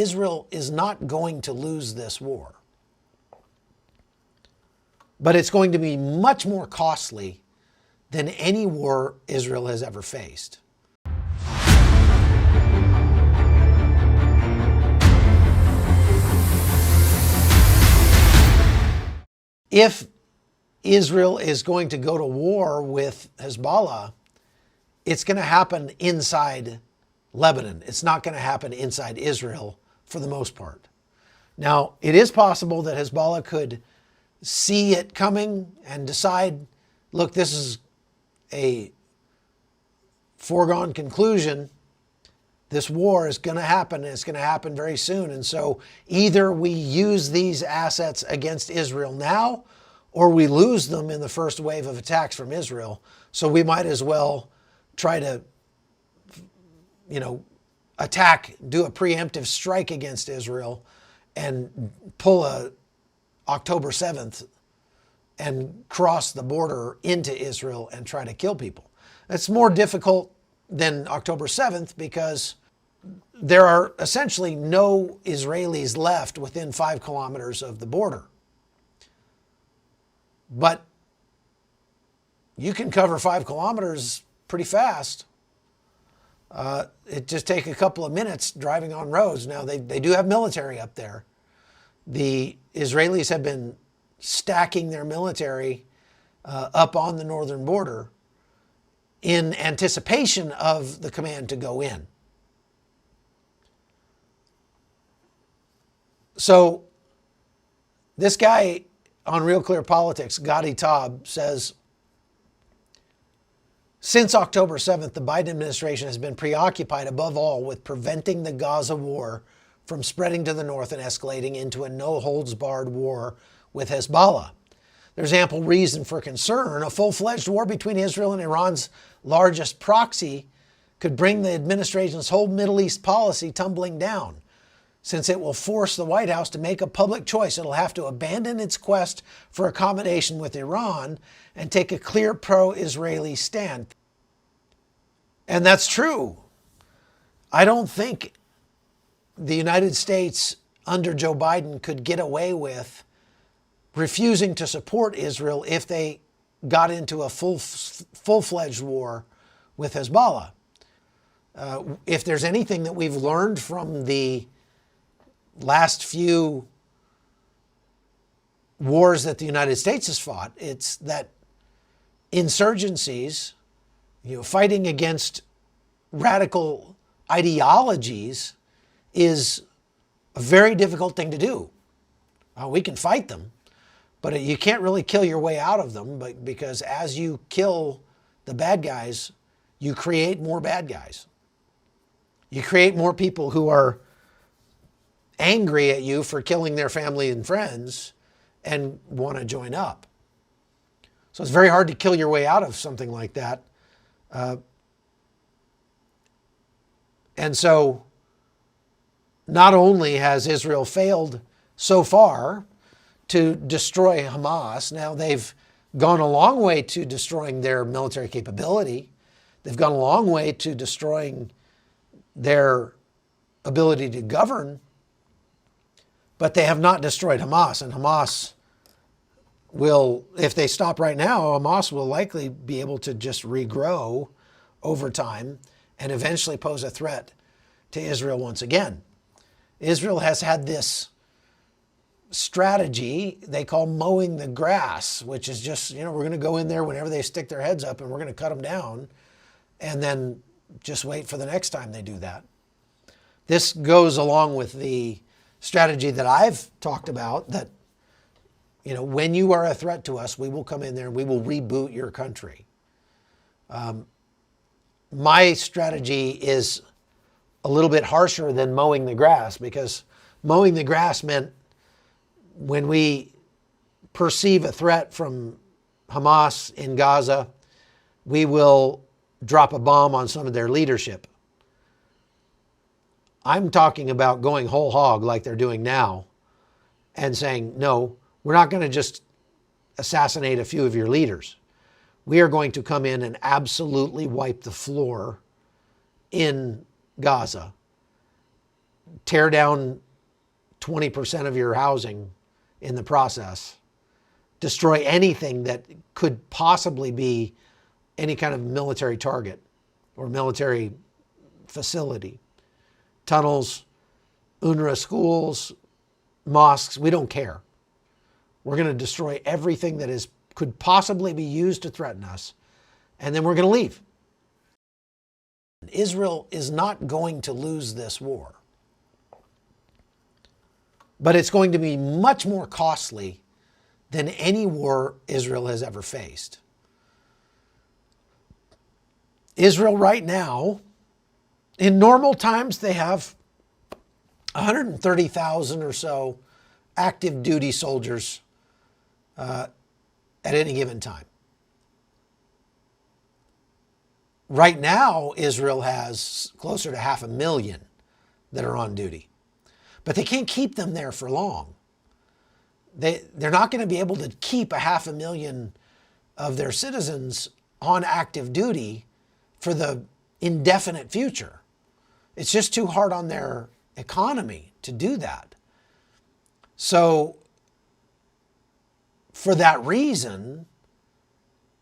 Israel is not going to lose this war. But it's going to be much more costly than any war Israel has ever faced. If Israel is going to go to war with Hezbollah, it's going to happen inside Lebanon. It's not going to happen inside Israel for the most part. Now, it is possible that Hezbollah could see it coming and decide, look, this is a foregone conclusion. This war is going to happen, and it's going to happen very soon. And so either we use these assets against Israel now, or we lose them in the first wave of attacks from Israel. So we might as well try to, attack, do a preemptive strike against Israel and pull a October 7th and cross the border into Israel and try to kill people. It's more difficult than October 7th because there are essentially no Israelis left within 5 kilometers of the border. But you can cover 5 kilometers pretty fast. It just takes a couple of minutes driving on roads. Now, they do have military up there. The Israelis have been stacking their military up on the northern border in anticipation of the command to go in. So this guy on Real Clear Politics, Gadi Taub, says, since October 7th, the Biden administration has been preoccupied above all with preventing the Gaza war from spreading to the north and escalating into a no-holds-barred war with Hezbollah. There's ample reason for concern. A full-fledged war between Israel and Iran's largest proxy could bring the administration's whole Middle East policy tumbling down. Since it will force the White House to make a public choice, it'll have to abandon its quest for accommodation with Iran and take a clear pro-Israeli stand. And that's true. I don't think the United States under Joe Biden could get away with refusing to support Israel if they got into a full-fledged war with Hezbollah. If there's anything that we've learned from the last few wars that the United States has fought, it's that insurgencies, fighting against radical ideologies is a very difficult thing to do. We can fight them, but you can't really kill your way out of them, because as you kill the bad guys, you create more bad guys. You create more people who are angry at you for killing their family and friends and want to join up. So it's very hard to kill your way out of something like that. And so not only has Israel failed so far to destroy Hamas, now they've gone a long way to destroying their military capability. They've gone a long way to destroying their ability to govern, but they have not destroyed Hamas. And Hamas will, if they stop right now, Hamas will likely be able to just regrow over time and eventually pose a threat to Israel once again. Israel has had this strategy they call mowing the grass, which is just, we're going to go in there whenever they stick their heads up and we're going to cut them down and then just wait for the next time they do that. This goes along with the strategy that I've talked about, that, when you are a threat to us, we will come in there and we will reboot your country. My strategy is a little bit harsher than mowing the grass, because mowing the grass meant when we perceive a threat from Hamas in Gaza, we will drop a bomb on some of their leadership. I'm talking about going whole hog like they're doing now and saying, no, we're not going to just assassinate a few of your leaders. We are going to come in and absolutely wipe the floor in Gaza. tear down 20% of your housing in the process, destroy anything that could possibly be any kind of military target or military facility. Tunnels, UNRWA schools, mosques, we don't care. We're going to destroy everything that could possibly be used to threaten us, and then we're going to leave. Israel is not going to lose this war, but it's going to be much more costly than any war Israel has ever faced. Israel right now, in normal times, they have 130,000 or so active duty soldiers at any given time. Right now, Israel has closer to 500,000 that are on duty. But they can't keep them there for long. They're not going to be able to keep 500,000 of their citizens on active duty for the indefinite future. It's just too hard on their economy to do that. So, for that reason,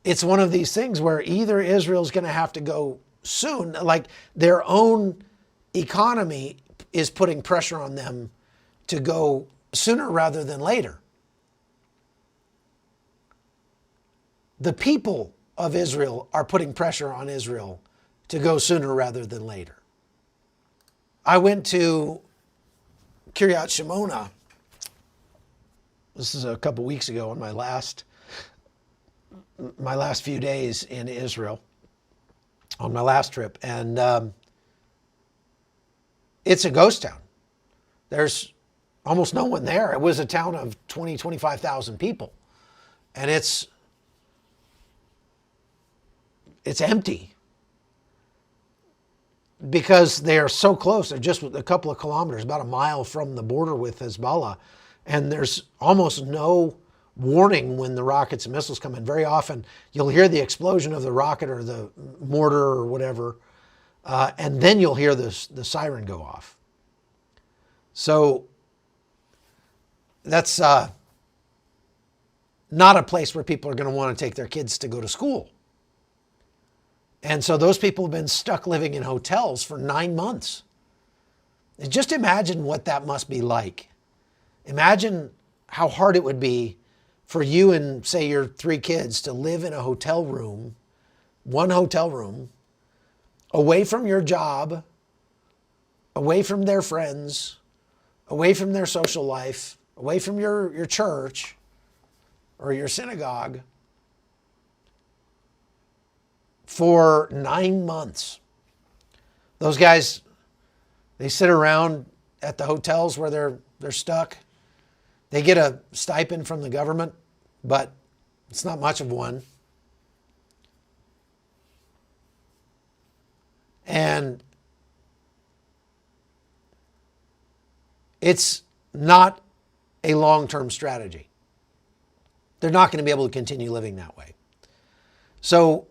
it's one of these things where either Israel's going to have to go soon, like their own economy is putting pressure on them to go sooner rather than later. The people of Israel are putting pressure on Israel to go sooner rather than later. I went to Kiryat Shimona. This is a couple weeks ago on my last few days in Israel, on my last trip. And it's a ghost town. There's almost no one there. It was a town of 25,000 people. And it's empty because they are so close. They're just a couple of kilometers, about a mile from the border with Hezbollah. And there's almost no warning when the rockets and missiles come in. Very often you'll hear the explosion of the rocket or the mortar or whatever, and then you'll hear the siren go off. So that's not a place where people are going to want to take their kids to go to school. And so those people have been stuck living in hotels for 9 months. And just imagine what that must be like. Imagine how hard it would be for you and, say, your 3 kids to live in a hotel room, one hotel room, away from your job, away from their friends, away from their social life, away from your church or your synagogue for 9 months. Those guys, they sit around at the hotels where they're stuck. They get a stipend from the government, but it's not much of one. And it's not a long-term strategy. They're not going to be able to continue living that way. So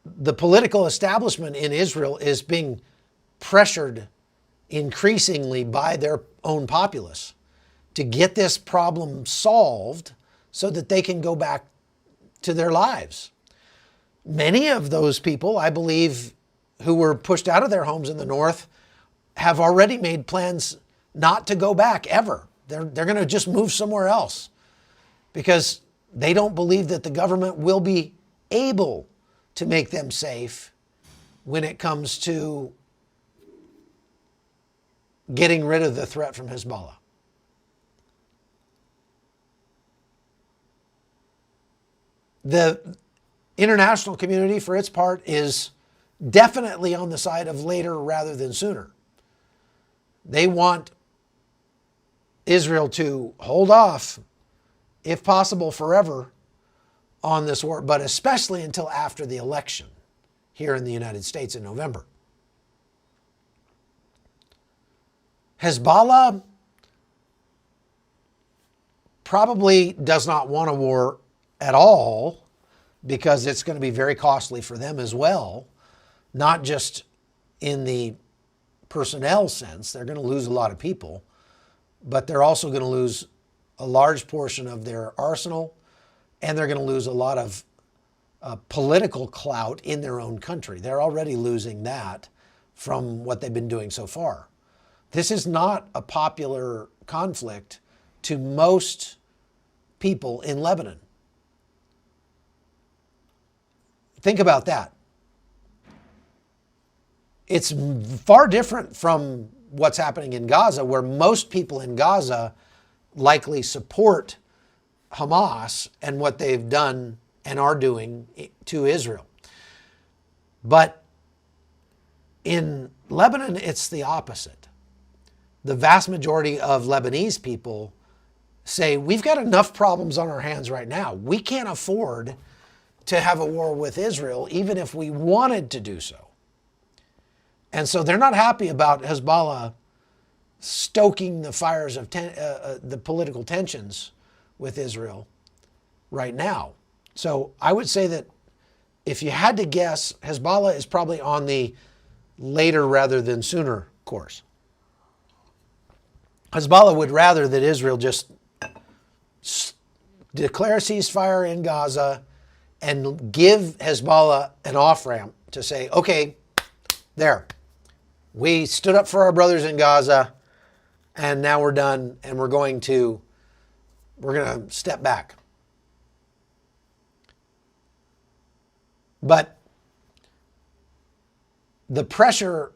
the political establishment in Israel is being pressured increasingly by their own populace to get this problem solved so that they can go back to their lives. Many of those people, I believe, who were pushed out of their homes in the north have already made plans not to go back ever. They're going to just move somewhere else because they don't believe that the government will be able to make them safe when it comes to getting rid of the threat from Hezbollah. The international community, for its part, is definitely on the side of later rather than sooner. They want Israel to hold off, if possible forever, on this war, but especially until after the election here in the United States in November. Hezbollah probably does not want a war at all because it's going to be very costly for them as well, not just in the personnel sense. They're going to lose a lot of people, but they're also going to lose a large portion of their arsenal, and they're going to lose a lot of political clout in their own country. They're already losing that from what they've been doing so far. This is not a popular conflict to most people in Lebanon. Think about that. It's far different from what's happening in Gaza, where most people in Gaza likely support Hamas and what they've done and are doing to Israel. But in Lebanon, it's the opposite. The vast majority of Lebanese people say, we've got enough problems on our hands right now. We can't afford to have a war with Israel, even if we wanted to do so. And so they're not happy about Hezbollah stoking the fires of the political tensions with Israel right now. So I would say that if you had to guess, Hezbollah is probably on the later rather than sooner course. Hezbollah would rather that Israel just declare a ceasefire in Gaza and give Hezbollah an off-ramp to say, okay, there. We stood up for our brothers in Gaza, and now we're done, and we're going to step back. But the pressure